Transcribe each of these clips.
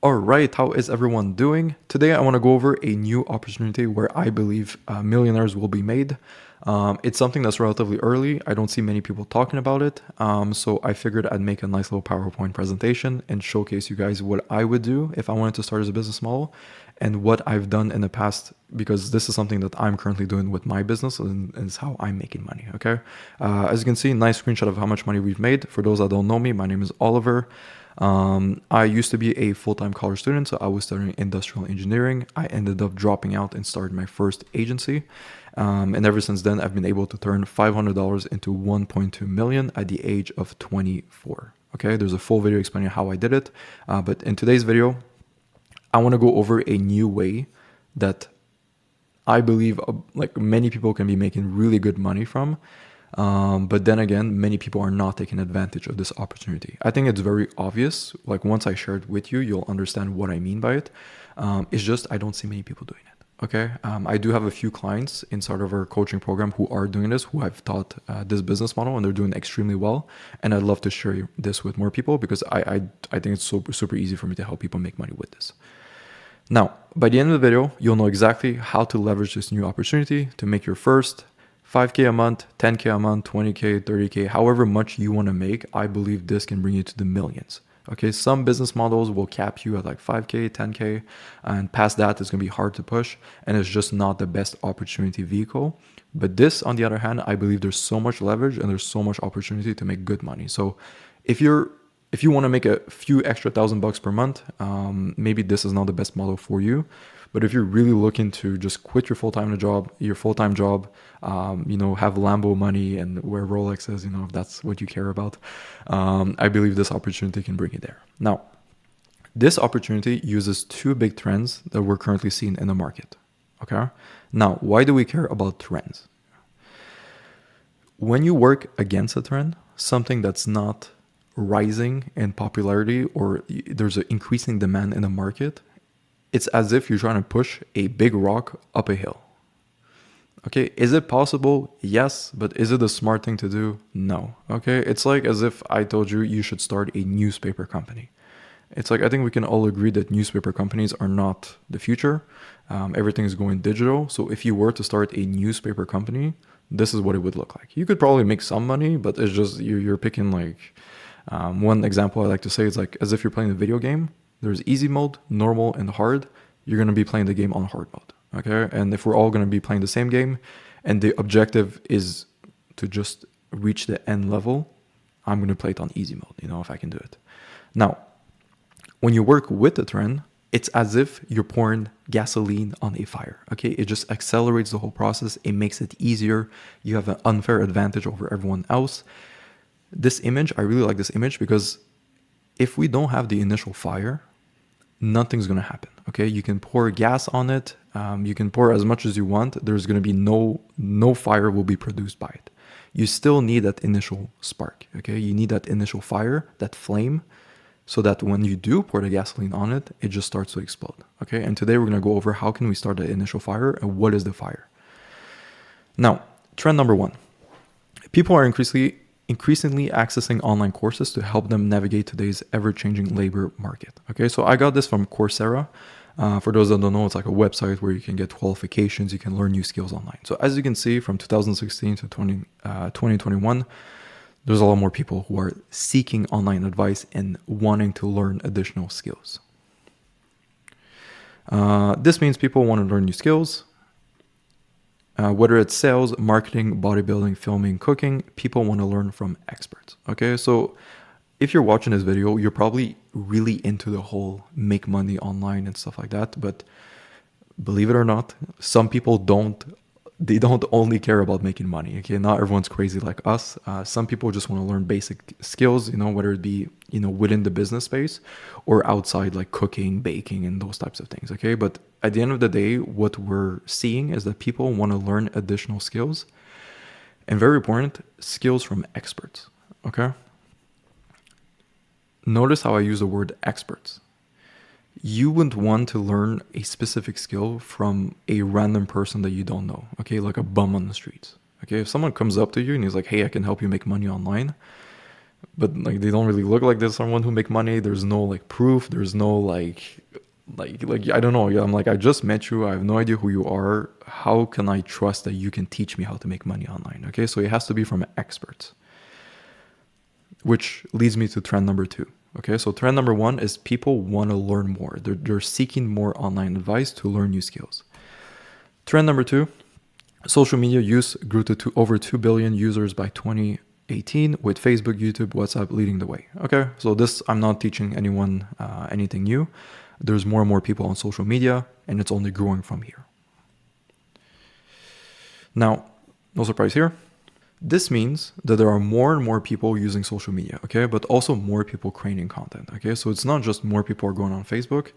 All right, how is everyone doing? Today, I want to go over a new opportunity where I believe millionaires will be made. It's something that's relatively early. I don't see many people talking about it. So I figured I'd make a nice little PowerPoint presentation and showcase you guys what I would do if I wanted to start as a business model and what I've done in the past, because this is something that I'm currently doing with my business and is how I'm making money, okay? As you can see, nice screenshot of how much money we've made. For those that don't know me, my name is Oliver. I used to be a full-time college student, so I was studying industrial engineering. I ended up dropping out and started my first agency. And ever since then, I've been able to turn $500 into 1.2 million at the age of 24. Okay, there's a full video explaining how I did it. But in today's video, I want to go over a new way that I believe like many people can be making really good money from. But then again, many people are not taking advantage of this opportunity. I think it's very obvious. Like once I share it with you, you'll understand what I mean by it. It's just I don't see many people doing it. Okay. I do have a few clients inside of our coaching program who are doing this, who I've taught this business model, and they're doing extremely well. And I'd love to share this with more people because I think it's super easy for me to help people make money with this. Now, by the end of the video, you'll know exactly how to leverage this new opportunity to make your first 5K a month, 10K a month, 20K, 30K, however much you want to make. I believe this can bring you to the millions. Okay, some business models will cap you at like 5K, 10K, and past that, it's going to be hard to push, and it's just not the best opportunity vehicle. But this, on the other hand, I believe there's so much leverage and there's so much opportunity to make good money. So if you want to make a few extra $1,000 per month, maybe this is not the best model for you. But if you're really looking to just quit your full-time job, have Lambo money and wear Rolexes, if that's what you care about, I believe this opportunity can bring you there. Now, this opportunity uses two big trends that we're currently seeing in the market. Okay. Now, why do we care about trends? When you work against a trend, something that's not rising in popularity or there's an increasing demand in the market, it's as if you're trying to push a big rock up a hill. Okay, is it possible? Yes, but is it a smart thing to do? No. Okay, it's like as if I told you you should start a newspaper company. It's like I think we can all agree that newspaper companies are not the future. Everything is going digital. So if you were to start a newspaper company, this is what it would look like. You could probably make some money, but it's just you're picking like one example I like to say is like as if you're playing a video game. There's easy mode, normal, and hard. You're going to be playing the game on hard mode. Okay. And if we're all going to be playing the same game and the objective is to just reach the end level, I'm going to play it on easy mode, if I can do it. Now, when you work with the trend, it's as if you're pouring gasoline on a fire. Okay. It just accelerates the whole process. It makes it easier. You have an unfair advantage over everyone else. This image, I really like this image because if we don't have the initial fire, nothing's going to happen. Okay. You can pour gas on it. You can pour as much as you want. There's going to be no fire will be produced by it. You still need that initial spark. Okay. You need that initial fire, that flame, so that when you do pour the gasoline on it, it just starts to explode. Okay. And today we're going to go over how can we start the initial fire and what is the fire. Now, trend number one, people are increasingly accessing online courses to help them navigate today's ever-changing labor market. Okay, so I got this from Coursera. For those that don't know, it's like a website where you can get qualifications, you can learn new skills online. So as you can see, from 2016 to 2021, there's a lot more people who are seeking online advice and wanting to learn additional skills. This means people want to learn new skills. Whether it's sales, marketing, bodybuilding, filming, cooking, people want to learn from experts. Okay, so if you're watching this video, you're probably really into the whole make money online and stuff like that. But believe it or not, some people don't only care about making money. Okay, not everyone's crazy like us. Some people just want to learn basic skills, whether it be, within the business space or outside, like cooking, baking, and those types of things. Okay, but at the end of the day, what we're seeing is that people want to learn additional skills, and very important, skills from experts. Okay. Notice how I use the word experts. You wouldn't want to learn a specific skill from a random person that you don't know. Okay, like a bum on the streets. Okay, if someone comes up to you and he's like, hey, I can help you make money online, but like they don't really look like there's someone who make money. There's no like proof. There's no like I don't know. Yeah, I'm like, I just met you. I have no idea who you are. How can I trust that you can teach me how to make money online? Okay, so it has to be from experts, which leads me to trend number 2. Okay, so trend number 1 is people want to learn more. They're seeking more online advice to learn new skills. Trend number 2, social media use grew to over 2 billion users by 2018, with Facebook, YouTube, WhatsApp leading the way. Okay, so this, I'm not teaching anyone anything new. There's more and more people on social media, and it's only growing from here. Now, no surprise here. This means that there are more and more people using social media, okay, but also more people creating content, okay? So it's not just more people are going on Facebook.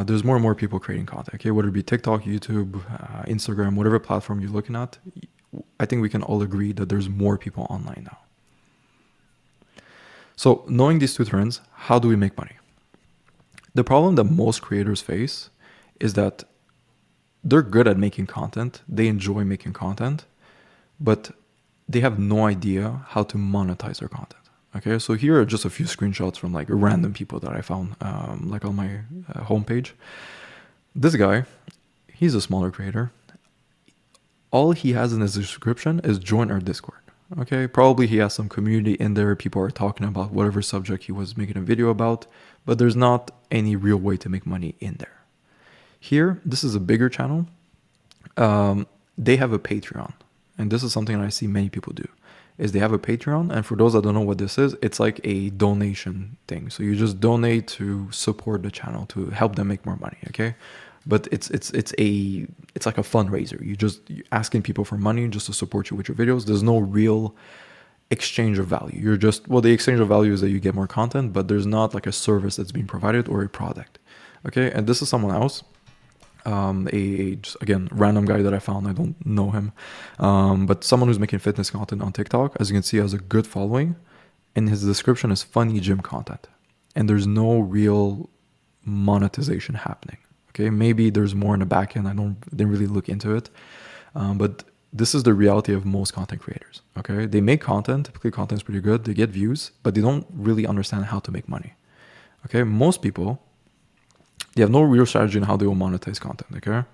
There's more and more people creating content, okay? Whether it be TikTok, YouTube, Instagram, whatever platform you're looking at, I think we can all agree that there's more people online now. So knowing these 2 trends, how do we make money? The problem that most creators face is that they're good at making content. They enjoy making content, but they have no idea how to monetize their content. Okay, so here are just a few screenshots from like random people that I found like on my homepage. This guy, he's a smaller creator. All he has in his description is join our Discord. Okay, probably he has some community in there. People are talking about whatever subject he was making a video about, but there's not any real way to make money in there. Here, this is a bigger channel. They have a Patreon. And this is something that I see many people do, is they have a Patreon. And for those that don't know what this is, it's like a donation thing. So you just donate to support the channel, to help them make more money, okay? But it's like a fundraiser. You're asking people for money just to support you with your videos. There's no real exchange of value. The exchange of value is that you get more content, but there's not like a service that's being provided or a product, okay? And this is someone else. Just, again, random guy that I found. I don't know him, but someone who's making fitness content on TikTok. As you can see, has a good following, and his description is funny gym content, and there's no real monetization happening. Okay, maybe there's more in the back end. Didn't really look into it, but this is the reality of most content creators. Okay, they make content. Typically, content is pretty good. They get views, but they don't really understand how to make money. Okay, most people, they have no real strategy on how they will monetize content, okay?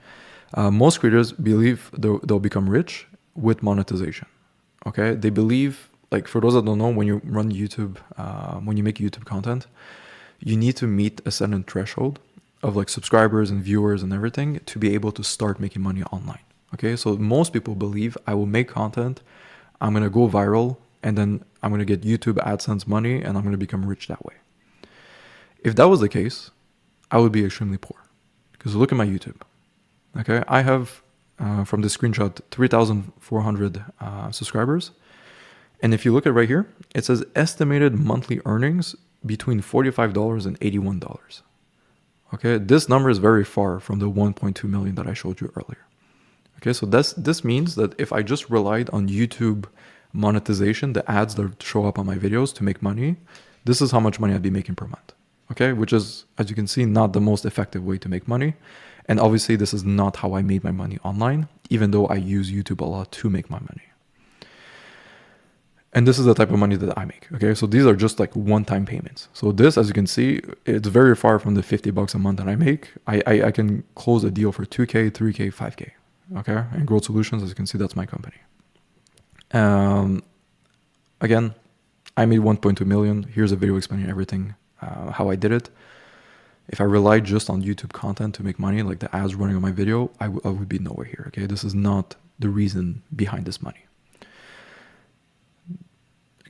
Most creators believe they'll become rich with monetization, okay? They believe, like for those that don't know, when you run YouTube, when you make YouTube content, you need to meet a certain threshold of like subscribers and viewers and everything to be able to start making money online, okay? So most people believe I will make content, I'm gonna go viral, and then I'm gonna get YouTube AdSense money, and I'm gonna become rich that way. If that was the case, I would be extremely poor, because look at my YouTube. Okay, I have from this screenshot 3,400 subscribers, and if you look at right here, it says estimated monthly earnings between $45 and $81. Okay, this number is very far from the 1.2 million that I showed you earlier. Okay, so this means that if I just relied on YouTube monetization, the ads that show up on my videos to make money, this is how much money I'd be making per month. Okay, which is, as you can see, not the most effective way to make money. And obviously, this is not how I made my money online, even though I use YouTube a lot to make my money. And this is the type of money that I make. Okay, so these are just like one-time payments. So this, as you can see, it's very far from the $50 a month that I make. I can close a deal for 2K, 3K, 5K. Okay, and Growth Solutions, as you can see, that's my company. Again, I made 1.2 million. Here's a video explaining everything. How I did it. If I relied just on YouTube content to make money, like the ads running on my video, I would be nowhere here. Okay, this is not the reason behind this money.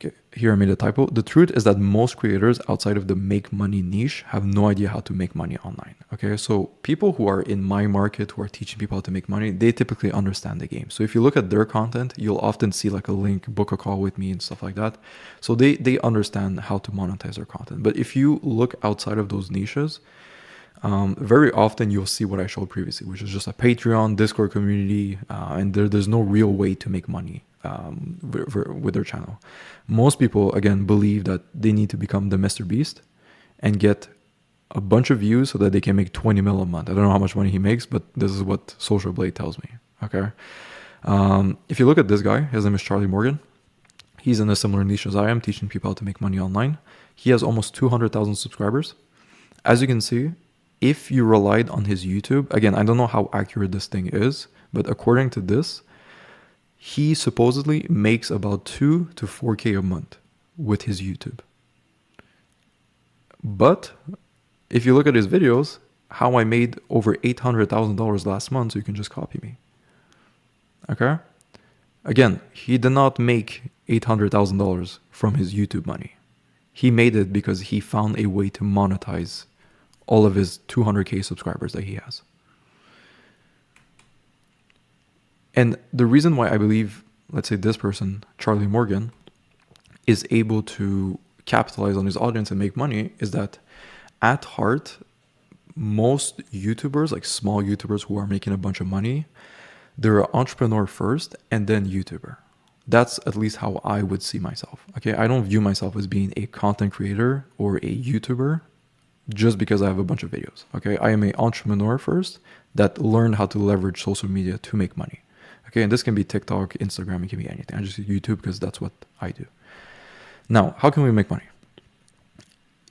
Okay, here I made a typo. The truth is that most creators outside of the make money niche have no idea how to make money online. Okay, so people who are in my market, who are teaching people how to make money, they typically understand the game. So if you look at their content, you'll often see like a link, book a call with me and stuff like that. So they understand how to monetize their content. But if you look outside of those niches, very often you'll see what I showed previously, which is just a Patreon, Discord community, and there's no real way to make money with their channel. Most people, again, believe that they need to become the Mr. Beast and get a bunch of views so that they can make 20 mil a month. I don't know how much money he makes, but this is what Social Blade tells me. Okay. If you look at this guy, his name is Charlie Morgan. He's in a similar niche as I am, teaching people how to make money online. He has almost 200,000 subscribers. As you can see, if you relied on his YouTube, again, I don't know how accurate this thing is, but according to this, he supposedly makes about 2 to 4K a month with his YouTube. But if you look at his videos, how I made over $800,000 last month, so you can just copy me. Okay? Again, he did not make $800,000 from his YouTube money. He made it because he found a way to monetize all of his 200K subscribers that he has. And the reason why I believe, let's say this person, Charlie Morgan, is able to capitalize on his audience and make money is that at heart, most YouTubers, like small YouTubers who are making a bunch of money, they're an entrepreneur first and then YouTuber. That's at least how I would see myself. Okay, I don't view myself as being a content creator or a YouTuber just because I have a bunch of videos. Okay, I am an entrepreneur first that learned how to leverage social media to make money. Okay, and this can be TikTok, Instagram, it can be anything. I just use YouTube because that's what I do. Now, how can we make money?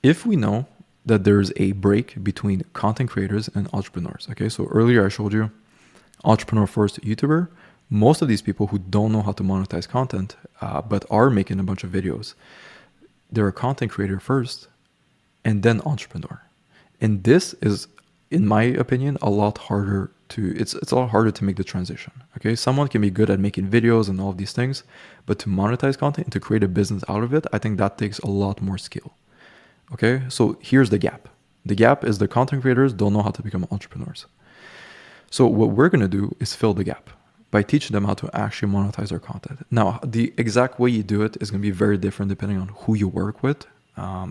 If we know that there's a break between content creators and entrepreneurs. Okay, so earlier I showed you entrepreneur first YouTuber. Most of these people who don't know how to monetize content, but are making a bunch of videos, they're a content creator first and then entrepreneur. And this is, in my opinion, a lot harder to, it's a lot harder to make the transition. Okay, someone can be good at making videos and all of these things, but to monetize content and to create a business out of it, I think that takes a lot more skill. Okay, so here's the gap. The gap is the content creators don't know how to become entrepreneurs. So what we're going to do is fill the gap by teaching them how to actually monetize their content. Now, the exact way you do it is going to be very different depending on who you work with.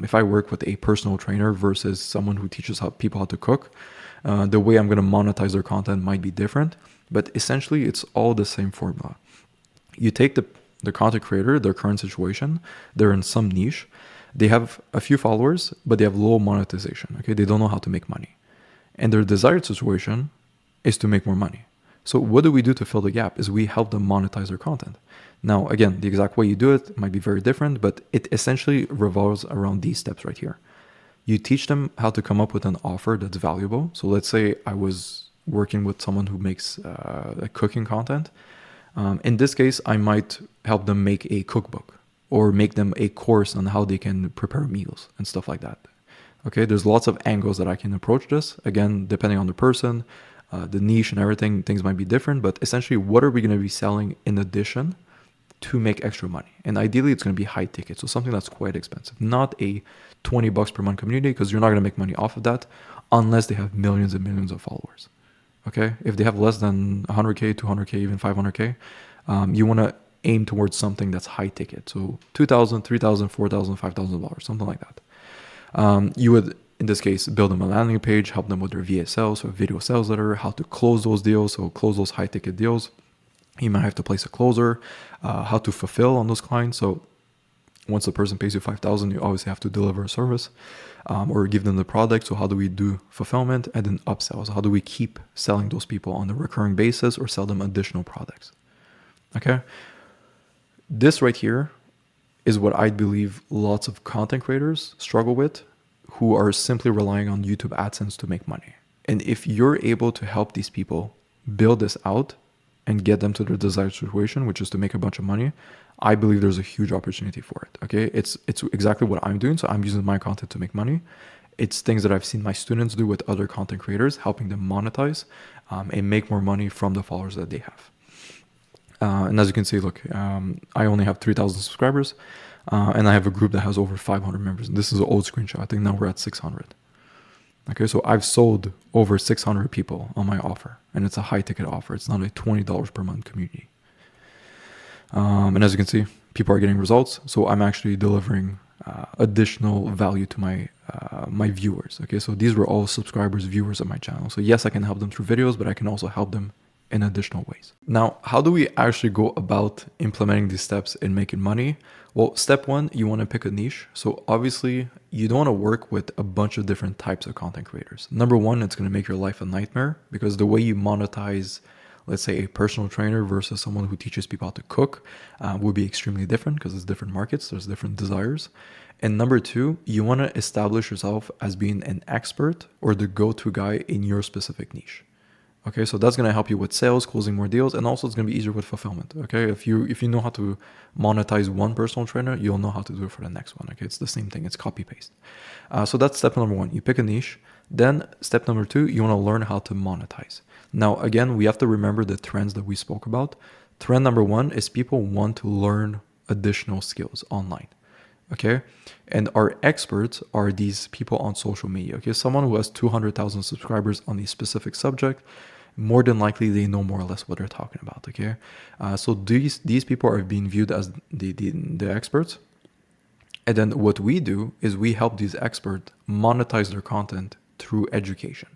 If I work with a personal trainer versus someone who teaches people how to cook, the way I'm going to monetize their content might be different, but essentially it's all the same formula. You take the content creator, their current situation, they're in some niche, they have a few followers, but they have low monetization. Okay, they don't know how to make money. And their desired situation is to make more money. So what do we do to fill the gap is we help them monetize their content. Now, again, the exact way you do it might be very different, but it essentially revolves around these steps right here. You teach them how to come up with an offer that's valuable. So let's say I was working with someone who makes cooking content. In this case, I might help them make a cookbook or make them a course on how they can prepare meals and stuff like that. Okay, there's lots of angles that I can approach this. Again, depending on the person, the niche and everything, things might be different, but essentially what are we going to be selling in addition to make extra money? And ideally it's going to be high ticket, so something that's quite expensive, not a $20 per month community, because you're not going to make money off of that unless they have millions and millions of followers. Okay, if they have less than 100K, 200K, even 500K, you want to aim towards something that's high ticket, so $2,000, $3,000, $4,000, $5,000, something like that. You would, in this case, build them a landing page, help them with their VSL, so video sales letter, how to close those deals, so close those high ticket deals. You might have to place a closer, how to fulfill on those clients. So once the person pays you $5,000, you obviously have to deliver a service or give them the product. So how do we do fulfillment? And then upsells. How do we keep selling those people on a recurring basis or sell them additional products? Okay. This right here is what I believe lots of content creators struggle with, who are simply relying on YouTube AdSense to make money. And if you're able to help these people build this out and get them to their desired situation, which is to make a bunch of money, I believe there's a huge opportunity for it. Okay, it's exactly what I'm doing. So I'm using my content to make money. It's things that I've seen my students do with other content creators, helping them monetize and make more money from the followers that they have. And as you can see, look, I only have 3,000 subscribers, and I have a group that has over 500 members. And this is an old screenshot. I think now we're at 600. Okay, so I've sold over 600 people on my offer, and it's a high ticket offer. It's not a $20 per month community. And as you can see, people are getting results. So I'm actually delivering additional value to my viewers. Okay, so these were all subscribers, viewers of my channel. So yes, I can help them through videos, but I can also help them in additional ways. Now, how do we actually go about implementing these steps in making money? Well, step one, you want to pick a niche. So obviously you don't want to work with a bunch of different types of content creators. Number one, it's going to make your life a nightmare because the way you monetize, let's say a personal trainer versus someone who teaches people how to cook would be extremely different because it's different markets, there's different desires. And number two, you want to establish yourself as being an expert or the go-to guy in your specific niche. Okay, so that's going to help you with sales, closing more deals, and also it's going to be easier with fulfillment. Okay, if you know how to monetize one personal trainer, you'll know how to do it for the next one. Okay, it's the same thing. It's copy paste. So that's step number one. You pick a niche. Then step number two, you want to learn how to monetize. Now, again, we have to remember the trends that we spoke about. Trend number one is people want to learn additional skills online. Okay, and our experts are these people on social media. Okay, someone who has 200,000 subscribers on a specific subject, more than likely they know more or less what they're talking about. Okay, so these people are being viewed as the experts, and then what we do is we help these experts monetize their content through education.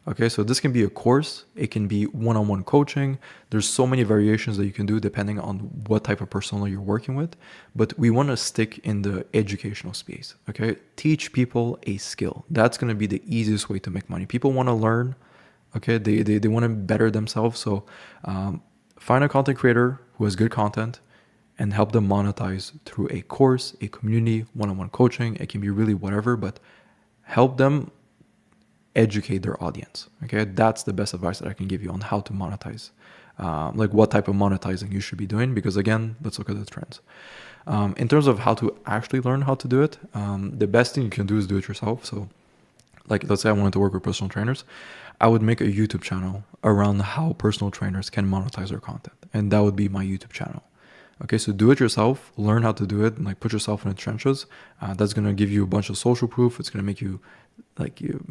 Okay, so this can be a course, it can be one-on-one coaching. There's so many variations that you can do depending on what type of persona you're working with, but we want to stick in the educational space. Okay, teach people a skill. That's going to be the easiest way to make money. People want to learn. Okay, they want to better themselves. So find a content creator who has good content and help them monetize through a course, a community, one-on-one coaching. It can be really whatever, but help them educate their audience. Okay, that's the best advice that I can give you on how to monetize, like what type of monetizing you should be doing, because again, let's look at the trends. In terms of how to actually learn how to do it, the best thing you can do is do it yourself. So like, let's say I wanted to work with personal trainers, I would make a YouTube channel around how personal trainers can monetize their content, and that would be my YouTube channel. Okay, so do it yourself, learn how to do it, and like put yourself in the trenches. That's going to give you a bunch of social proof. It's going to make you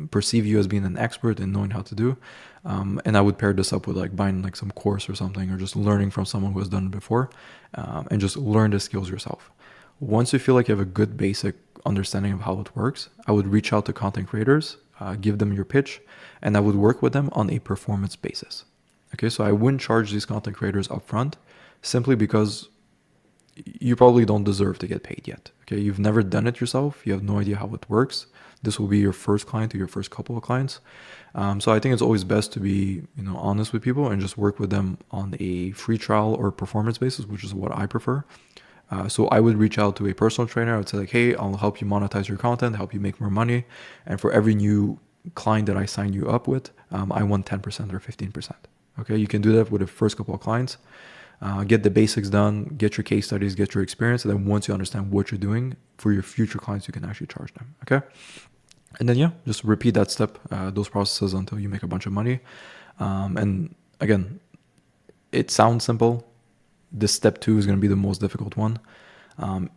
perceive you as being an expert and knowing how to do. And I would pair this up with like buying like some course or something, or just learning from someone who has done it before, and just learn the skills yourself. Once you feel like you have a good basic understanding of how it works, I would reach out to content creators, give them your pitch, and I would work with them on a performance basis. Okay, so I wouldn't charge these content creators upfront simply because you probably don't deserve to get paid yet. Okay, you've never done it yourself. You have no idea how it works. This will be your first client or your first couple of clients. So I think it's always best to be, honest with people and just work with them on a free trial or performance basis, which is what I prefer. So I would reach out to a personal trainer. I would say like, hey, I'll help you monetize your content, help you make more money. And for every new client that I sign you up with, I want 10% or 15%. Okay, you can do that with the first couple of clients. Get the basics done, get your case studies, get your experience. And then once you understand what you're doing for your future clients, you can actually charge them. Okay. And then, just repeat that step, those processes until you make a bunch of money. And again, it sounds simple. This step 2 is going to be the most difficult one.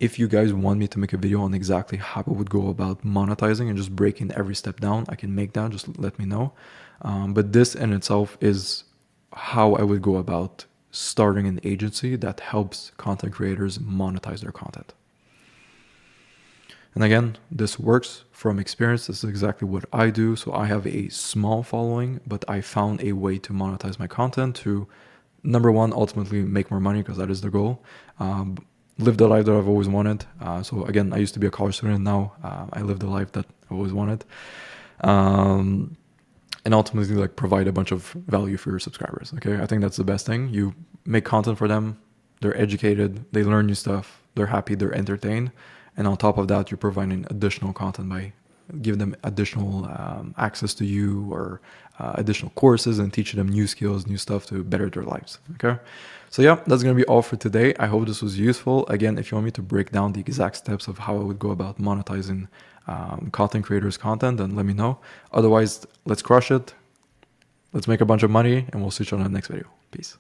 If you guys want me to make a video on exactly how I would go about monetizing and just breaking every step down, I can make that. Just let me know. But this in itself is how I would go about starting an agency that helps content creators monetize their content. And again, this works from experience. This is exactly what I do. So I have a small following, but I found a way to monetize my content to, number one, ultimately make more money, because that is the goal. Live the life that I've always wanted. So again, I used to be a college student. Now I live the life that I always wanted. And ultimately like provide a bunch of value for your subscribers. Okay, I think that's the best thing. You make content for them, they're educated, they learn new stuff, they're happy, they're entertained, and on top of that, you're providing additional content by giving them additional access to you, or additional courses, and teaching them new skills, new stuff to better their lives. Okay, so that's gonna be all for today. I hope this was useful. Again, if you want me to break down the exact steps of how I would go about monetizing content creators' content, then let me know. Otherwise, let's crush it. Let's make a bunch of money, and we'll see you on the next video. Peace.